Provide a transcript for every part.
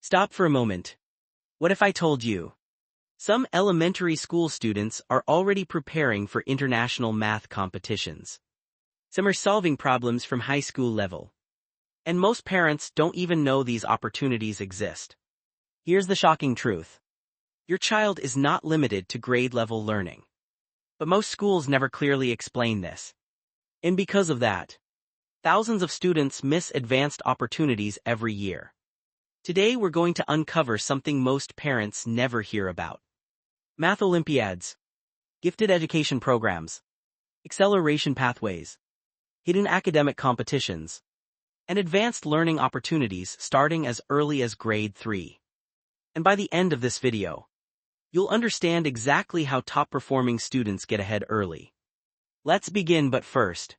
Stop for a moment. What if I told you? Some elementary school students are already preparing for international math competitions. Some are solving problems from high school level. And most parents don't even know these opportunities exist. Here's the shocking truth. Your child is not limited to grade-level learning. But most schools never clearly explain this. And because of that, thousands of students miss advanced opportunities every year. Today we're going to uncover something most parents never hear about. Math Olympiads, gifted education programs, acceleration pathways, hidden academic competitions, and advanced learning opportunities starting as early as grade 3. And by the end of this video, you'll understand exactly how top-performing students get ahead early. Let's begin, but first,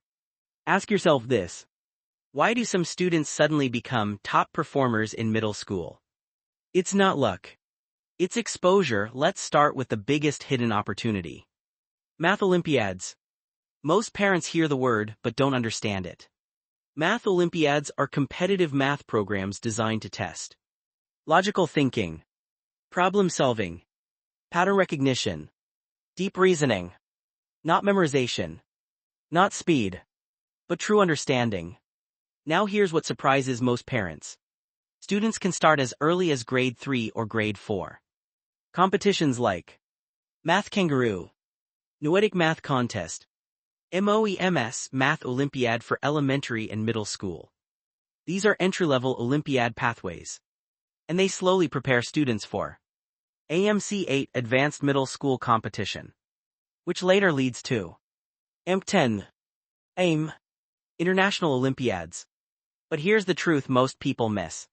ask yourself this. Why do some students suddenly become top performers in middle school? It's not luck. It's exposure. Let's start with the biggest hidden opportunity. Math Olympiads. Most parents hear the word but don't understand it. Math Olympiads are competitive math programs designed to test logical thinking, problem solving, pattern recognition, deep reasoning, not memorization, not speed, but true understanding. Now here's what surprises most parents. Students can start as early as grade 3 or grade 4. Competitions like Math Kangaroo, Noetic Math Contest, MOEMS Math Olympiad for elementary and middle school. These are entry-level Olympiad pathways. And they slowly prepare students for AMC8 Advanced Middle School Competition, which later leads to AMP10, AIM, International Olympiads. But here's the truth most people miss.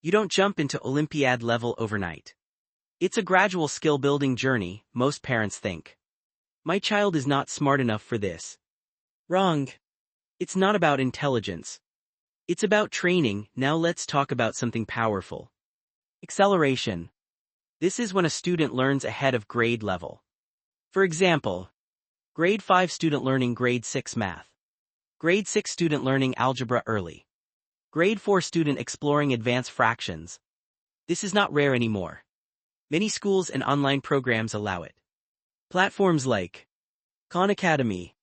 You don't jump into Olympiad level overnight. It's a gradual skill-building journey. Most parents think, my child is not smart enough for this. Wrong. It's not about intelligence. It's about training. Now let's talk about something powerful. Acceleration. This is when a student learns ahead of grade level. For example, grade 5 student learning grade 6 math. Grade 6 student learning algebra early. Grade 4 student exploring advanced fractions. This is not rare anymore. Many schools and online programs allow it. Platforms like Khan Academy,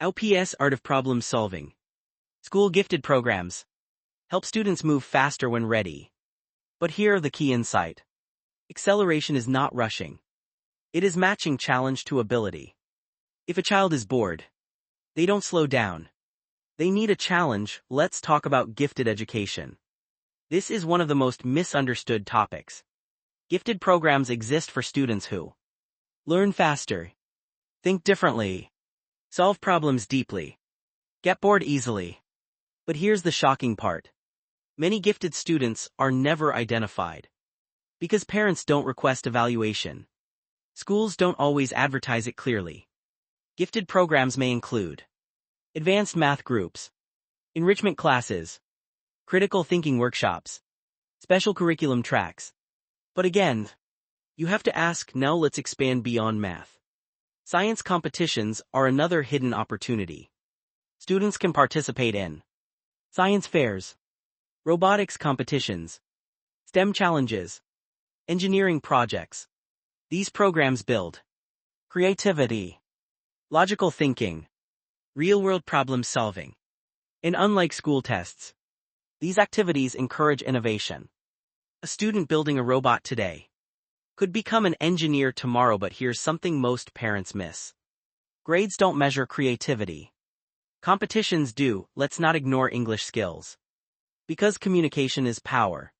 LPS Art of Problem Solving, school gifted programs help students move faster when ready. But here are the key insight. Acceleration is not rushing. It is matching challenge to ability. If a child is bored, they don't slow down. They need a challenge. Let's talk about gifted education. This is one of the most misunderstood topics. Gifted programs exist for students who learn faster, think differently, solve problems deeply, get bored easily. But here's the shocking part. Many gifted students are never identified. Because parents don't request evaluation. Schools don't always advertise it clearly. Gifted programs may include advanced math groups, enrichment classes, critical thinking workshops, special curriculum tracks. But again, you have to ask. Now let's expand beyond math. Science competitions are another hidden opportunity. Students can participate in science fairs, robotics competitions, STEM challenges, engineering projects. These programs build creativity, logical thinking, real-world problem solving. And unlike school tests, these activities encourage innovation. A student building a robot today could become an engineer tomorrow. But here's something most parents miss. Grades don't measure creativity. Competitions do. Let's not ignore English skills. Because communication is power.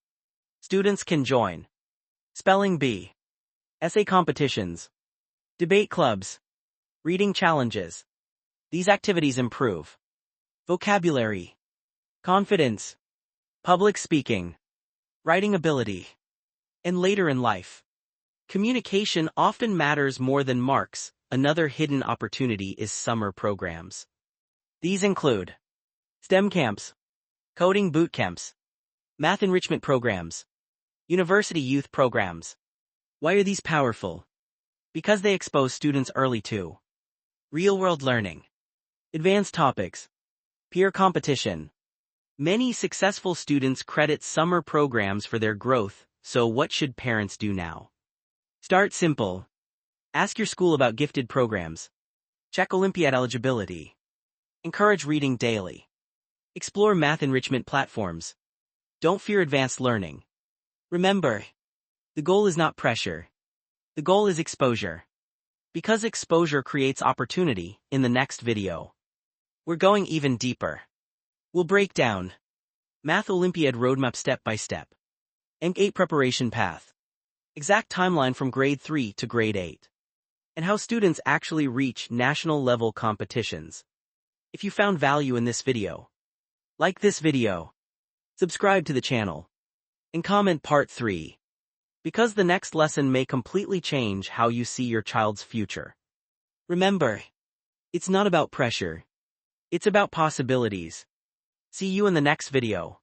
Students can join spelling bee, essay competitions, debate clubs, reading challenges. These activities improve vocabulary, confidence, public speaking, writing ability, and later in life, communication often matters more than marks. Another hidden opportunity is summer programs. These include STEM camps, coding boot camps, math enrichment programs, university youth programs. Why are these powerful? Because they expose students early to real-world learning, advanced topics, peer competition, Many successful students credit summer programs for their growth, so what should parents do now? Start simple. Ask your school about gifted programs. Check Olympiad eligibility. Encourage reading daily. Explore math enrichment platforms. Don't fear advanced learning. Remember, the goal is not pressure. The goal is exposure. Because exposure creates opportunity, in the next video, we're going even deeper. We'll break down Math Olympiad roadmap step by step. Enc 8 preparation path. Exact timeline from grade 3 to grade 8. And how students actually reach national level competitions. If you found value in this video, like this video, subscribe to the channel, and comment part 3. Because the next lesson may completely change how you see your child's future. Remember, it's not about pressure. It's about possibilities. See you in the next video.